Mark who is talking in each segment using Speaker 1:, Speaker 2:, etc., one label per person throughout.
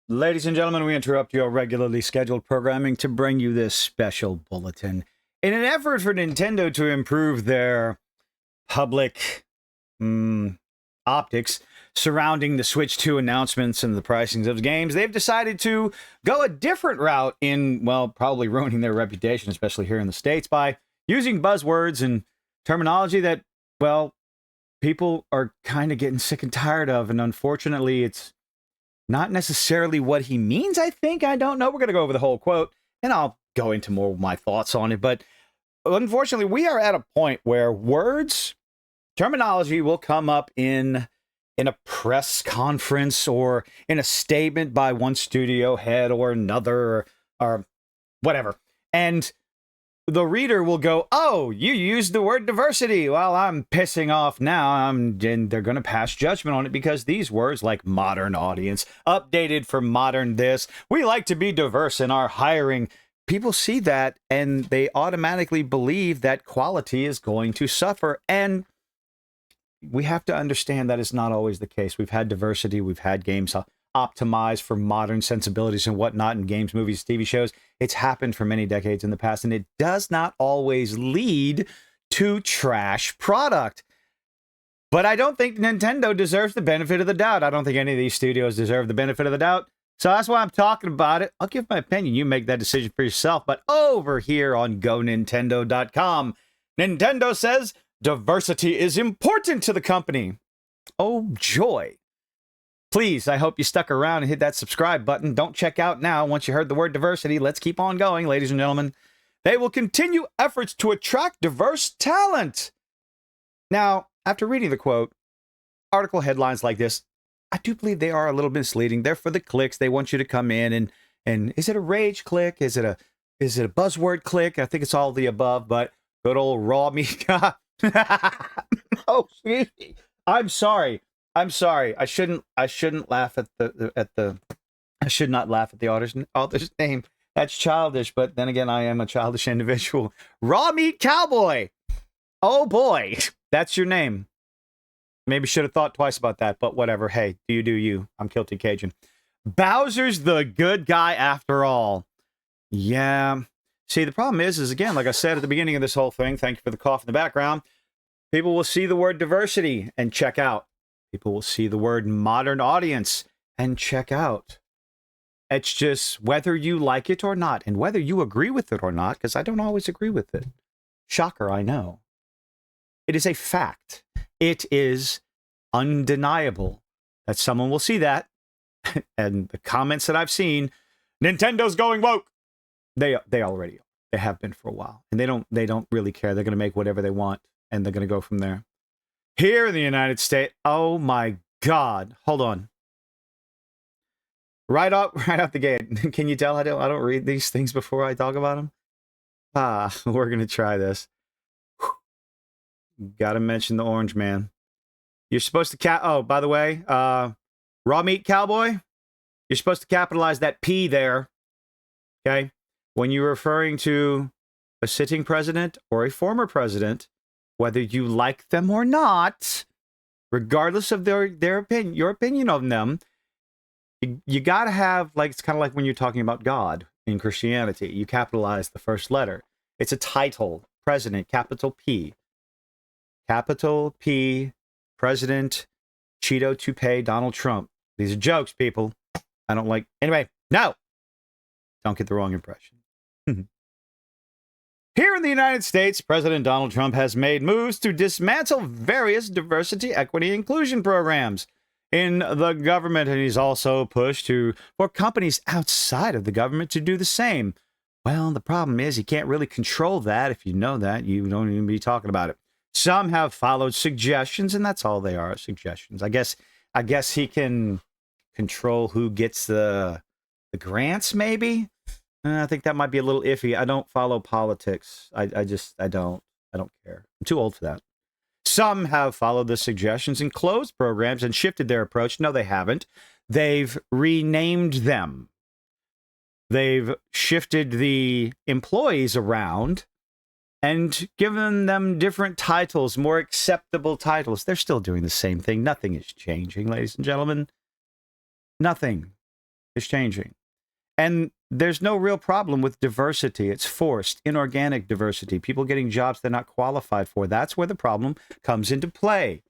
Speaker 1: Ladies and gentlemen, we interrupt your regularly scheduled programming to bring you this special bulletin. In an effort for Nintendo to improve their public optics surrounding the Switch 2 announcements and the pricings of games, they've decided to go a different route in, well, probably ruining their reputation, especially here in the States, by using buzzwords and terminology that, well, people are kind of getting sick and tired of. And unfortunately, it's not necessarily what he means, I think. I don't know. We're going to go over the whole quote, and I'll go into more of my thoughts on it. But unfortunately, we are at a point where words, terminology will come up in a press conference or in a statement by one studio head or another or whatever. And the reader will go, "Oh, you used the word diversity. Well, I'm pissing off now." And they're going to pass judgment on it because these words like modern audience, updated for modern this, we like to be diverse in our hiring. People see that and they automatically believe that quality is going to suffer. And we have to understand that is not always the case. We've had diversity. We've had games optimized for modern sensibilities and whatnot in games, movies, TV shows. It's happened for many decades in the past, and it does not always lead to trash product. But I don't think Nintendo deserves the benefit of the doubt. I don't think any of these studios deserve the benefit of the doubt. So that's why I'm talking about it. I'll give my opinion. You make that decision for yourself. But over here on GoNintendo.com, Nintendo says diversity is important to the company. Oh, joy. Please, I hope you stuck around and hit that subscribe button. Don't check out now once you heard the word diversity. Let's keep on going, ladies and gentlemen. They will continue efforts to attract diverse talent. Now, after reading the quote, article headlines like this, I do believe they are a little misleading. They're for the clicks. They want you to come in and is it a rage click? Is it a buzzword click? I think it's all the above, but good old raw meat. Oh, excuse me. I'm sorry. I shouldn't laugh at the I should not laugh at the author's name. That's childish, but then again, I am a childish individual. Raw Meat Cowboy. Oh boy, that's your name. Maybe should have thought twice about that, but whatever. Hey, do you. I'm Kilty Cajun. Bowser's the good guy after all. Yeah. See, the problem is again, like I said at the beginning of this whole thing, thank you for the cough in the background, people will see the word diversity and check out. People will see the word modern audience and check out. It's just whether you like it or not, and whether you agree with it or not, because I don't always agree with it. Shocker, I know. It is a fact. It is undeniable that someone will see that, and the comments that I've seen, Nintendo's going woke. They already are. They have been for a while, and they don't really care. They're going to make whatever they want, and they're going to go from there. Here in the United States, oh my God! Hold on. Right out the gate. Can you tell I don't read these things before I talk about them? We're gonna try this. Got to mention the Orange Man. You're supposed to Oh, by the way, Raw Meat Cowboy. You're supposed to capitalize that P there. Okay, when you're referring to a sitting president or a former president, whether you like them or not, regardless of their opinion, your opinion of them, you got to have, like, it's kind of like when you're talking about God in Christianity, you capitalize the first letter. It's a title, president, capital P, president, Cheeto Toupee, Donald Trump. These are jokes, people. I don't like. Anyway, no, don't get the wrong impression. Here in the United States, President Donald Trump has made moves to dismantle various diversity, equity, inclusion programs in the government, and he's also pushed for companies outside of the government to do the same. Well, the problem is he can't really control that. If you know that, you don't even be talking about it. Some have followed suggestions, and that's all they are, suggestions. I guess he can control who gets the grants, maybe. I think that might be a little iffy. I don't follow politics. I don't care. I'm too old for that. Some have followed the suggestions and closed programs and shifted their approach. No, they haven't. They've renamed them. They've shifted the employees around and given them different titles, more acceptable titles. They're still doing the same thing. Nothing is changing, ladies and gentlemen. Nothing. is changing. And there's no real problem with diversity. It's forced, inorganic diversity, people getting jobs they're not qualified for. That's where the problem comes into play.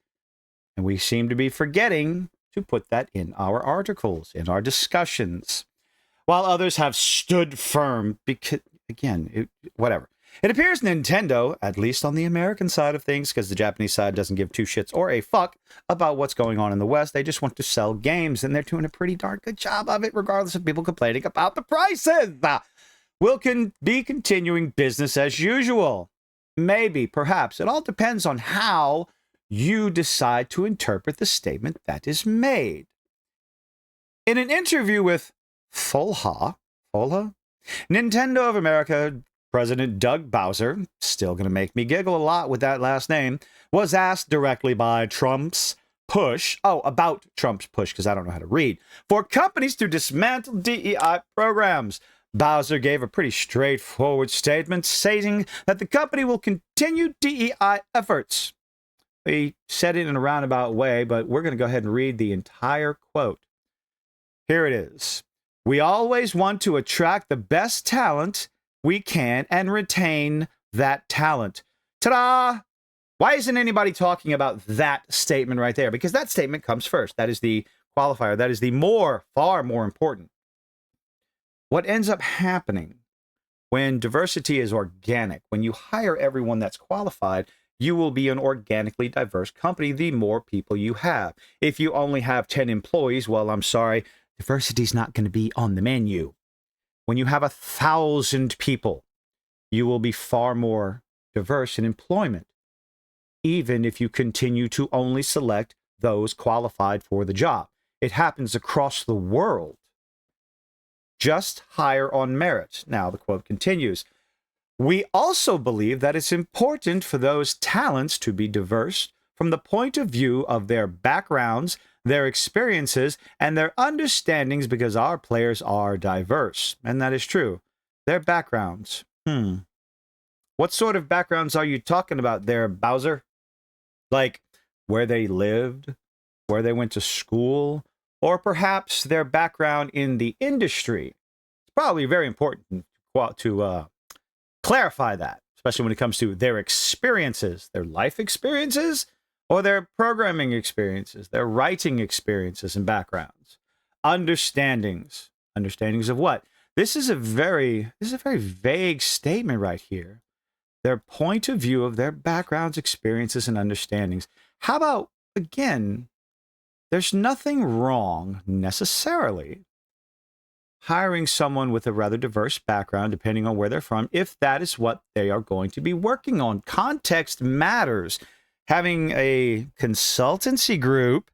Speaker 1: And we seem to be forgetting to put that in our articles, in our discussions, while others have stood firm because, again, whatever. It appears Nintendo, at least on the American side of things, because the Japanese side doesn't give two shits or a fuck about what's going on in the West. They just want to sell games, and they're doing a pretty darn good job of it, regardless of people complaining about the prices. We'll be continuing business as usual. Maybe, perhaps. It all depends on how you decide to interpret the statement that is made. In an interview with Folha, Nintendo of America President Doug Bowser, still going to make me giggle a lot with that last name, was asked directly by Trump's push, about Trump's push, because I don't know how to read, for companies to dismantle DEI programs. Bowser gave a pretty straightforward statement stating that the company will continue DEI efforts. He said it in a roundabout way, but we're going to go ahead and read the entire quote. Here it is. We always want to attract the best talent we can and retain that talent. Ta-da! Why isn't anybody talking about that statement right there? Because that statement comes first. That is the qualifier. That is the far more important. What ends up happening when diversity is organic, when you hire everyone that's qualified, you will be an organically diverse company the more people you have. If you only have 10 employees, well, I'm sorry, diversity is not going to be on the menu. When you have 1,000 people, you will be far more diverse in employment, even if you continue to only select those qualified for the job. It happens across the world. Just hire on merit. Now, the quote continues. We also believe that it's important for those talents to be diverse from the point of view of their backgrounds, their experiences, and their understandings, because our players are diverse. And that is true. Their backgrounds. What sort of backgrounds are you talking about there, Bowser? Like where they lived, where they went to school, or perhaps their background in the industry? It's probably very important to clarify that, especially when it comes to their experiences, their life experiences, or their programming experiences, their writing experiences and backgrounds. Understandings. Understandings of what? This is a very vague statement right here. Their point of view of their backgrounds, experiences, and understandings. How about, again, there's nothing wrong necessarily hiring someone with a rather diverse background, depending on where they're from, if that is what they are going to be working on. Context matters. Having a consultancy group,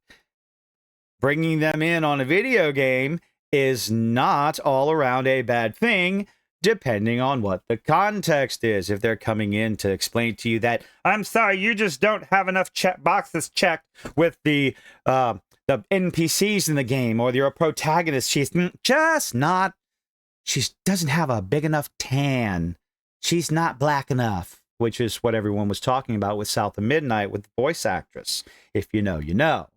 Speaker 1: bringing them in on a video game is not all around a bad thing, depending on what the context is. If they're coming in to explain to you that, I'm sorry, you just don't have enough boxes checked with the NPCs in the game, or your protagonist, she doesn't have a big enough tan. She's not black enough. Which is what everyone was talking about with South of Midnight with the voice actress. If you know, you know.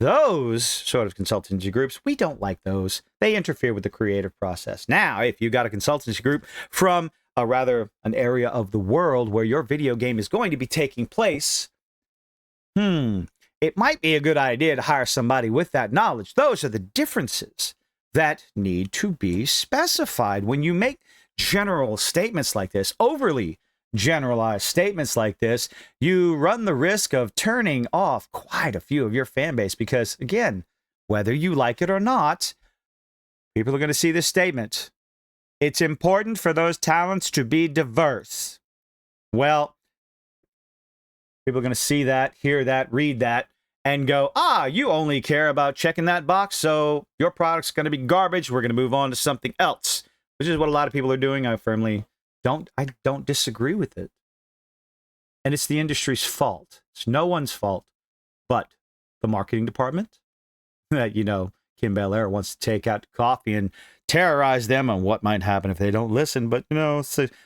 Speaker 1: Those sort of consultancy groups, we don't like those. They interfere with the creative process. Now, if you got a consultancy group from an area of the world where your video game is going to be taking place, it might be a good idea to hire somebody with that knowledge. Those are the differences that need to be specified. When you make general statements like this, overly generalized statements like this, you run the risk of turning off quite a few of your fan base, because, again, whether you like it or not, people are going to see this statement. It's important for those talents to be diverse. Well, people are going to see that, hear that, read that, and go, you only care about checking that box, so your product's going to be garbage. We're going to move on to something else, which is what a lot of people are doing. I don't disagree with it. And it's the industry's fault. It's no one's fault but the marketing department that, Kim Belair wants to take out to coffee and terrorize them on what might happen if they don't listen. But,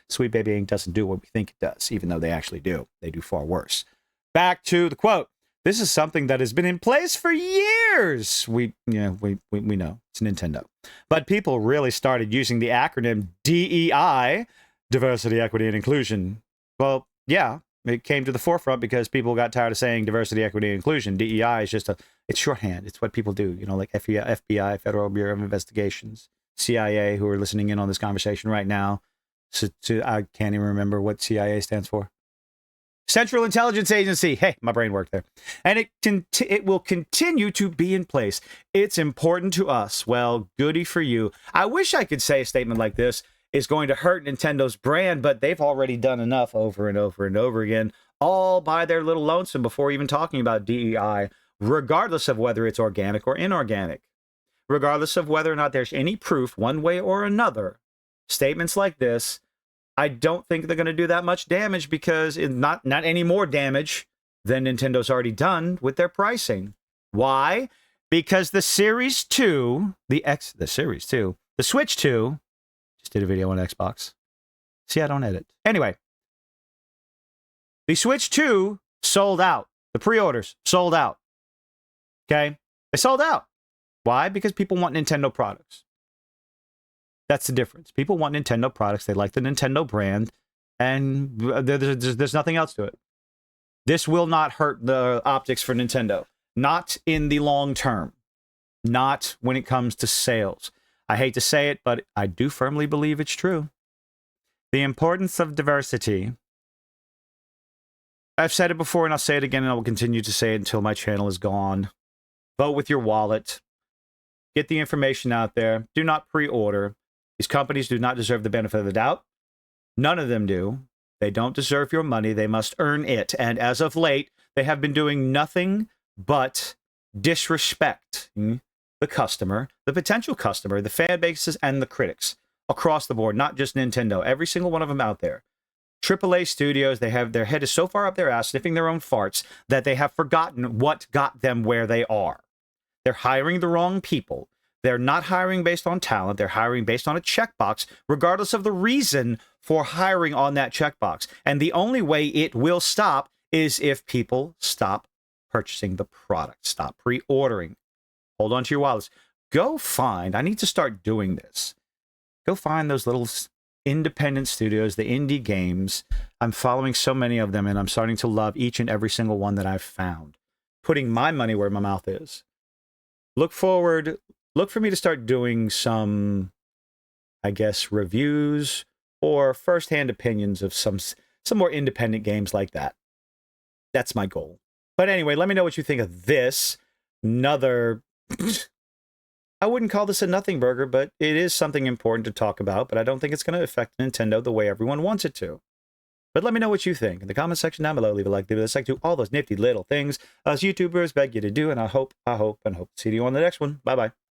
Speaker 1: Sweet Baby Inc. doesn't do what we think it does, even though they actually do. They do far worse. Back to the quote. This is something that has been in place for years. years. We know it's Nintendo. But people really started using the acronym DEI, diversity, equity, and inclusion. Well, yeah, it came to the forefront because people got tired of saying diversity, equity, and inclusion. DEI is just it's shorthand. It's what people do, like FBI, Federal Bureau of Investigations, CIA, who are listening in on this conversation right now. So I can't even remember what CIA stands for. Central Intelligence Agency. Hey, my brain worked there. And it will continue to be in place. It's important to us. Well, goody for you. I wish I could say a statement like this is going to hurt Nintendo's brand, but they've already done enough over and over and over again, all by their little lonesome before even talking about DEI, regardless of whether it's organic or inorganic, regardless of whether or not there's any proof one way or another. Statements like this, I don't think they're going to do that much damage because it's not any more damage than Nintendo's already done with their pricing. Why? Because the Series 2, the Switch 2, just did a video on Xbox. See, I don't edit. Anyway, the Switch 2 sold out. The pre-orders sold out. Okay? They sold out. Why? Because people want Nintendo products. That's the difference. People want Nintendo products. They like the Nintendo brand, and there's nothing else to it. This will not hurt the optics for Nintendo. Not in the long term. Not when it comes to sales. I hate to say it, but I do firmly believe it's true. The importance of diversity. I've said it before, and I'll say it again, and I will continue to say it until my channel is gone. Vote with your wallet. Get the information out there. Do not pre-order. These companies do not deserve the benefit of the doubt. None of them do. They don't deserve your money. They must earn it. And as of late, they have been doing nothing but disrespect the customer, the potential customer, the fan bases, and the critics across the board, not just Nintendo. Every single one of them out there. AAA studios, they have their head is so far up their ass, sniffing their own farts, that they have forgotten what got them where they are. They're hiring the wrong people. They're not hiring based on talent. They're hiring based on a checkbox, regardless of the reason for hiring on that checkbox. And the only way it will stop is if people stop purchasing the product, stop pre-ordering. Hold on to your wallets. Go find, I need to start doing this. Go find those little independent studios, the indie games. I'm following so many of them, and I'm starting to love each and every single one that I've found. Putting my money where my mouth is. Look for me to start doing some, I guess, reviews or first-hand opinions of some more independent games like that. That's my goal. But anyway, let me know what you think of this. Another, I wouldn't call this a nothing burger, but it is something important to talk about, but I don't think it's going to affect Nintendo the way everyone wants it to. But let me know what you think in the comment section down below. Leave a like, leave a dislike, do all those nifty little things us YouTubers beg you to do, and I hope to see you on the next one. Bye-bye.